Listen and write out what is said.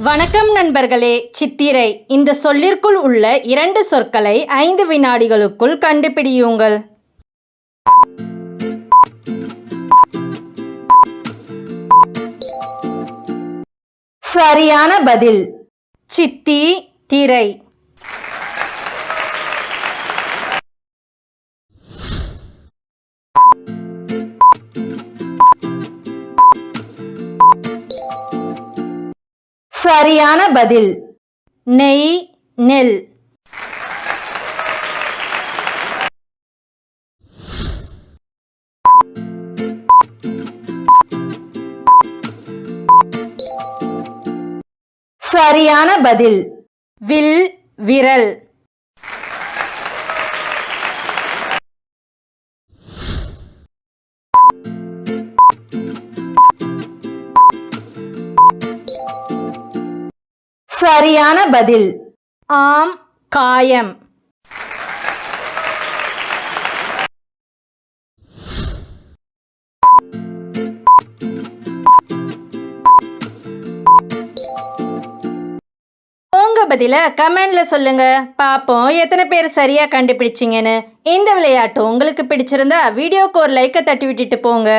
வணக்கம் நண்பர்களே. சித்திரை இந்த சொல்லிற்குள் உள்ள 2 சொற்களை 5 வினாடிகளுக்குள் கண்டுபிடியுங்கள். சரியான பதில் சித்தி திரை. சரியான பதில் நெய் நெல். சரியான பதில் வில் விரல். சரியான பதில் ஆம் காயம். உங்க பதில கமெண்ட்ல சொல்லுங்க. பாப்போம் எத்தனை பேர் சரியா கண்டுபிடிச்சிங்கன்னு. இந்த விளையாட்டு உங்களுக்கு பிடிச்சிருந்தா வீடியோக்கு ஒரு லைக்கை தட்டி விட்டுட்டு போங்க.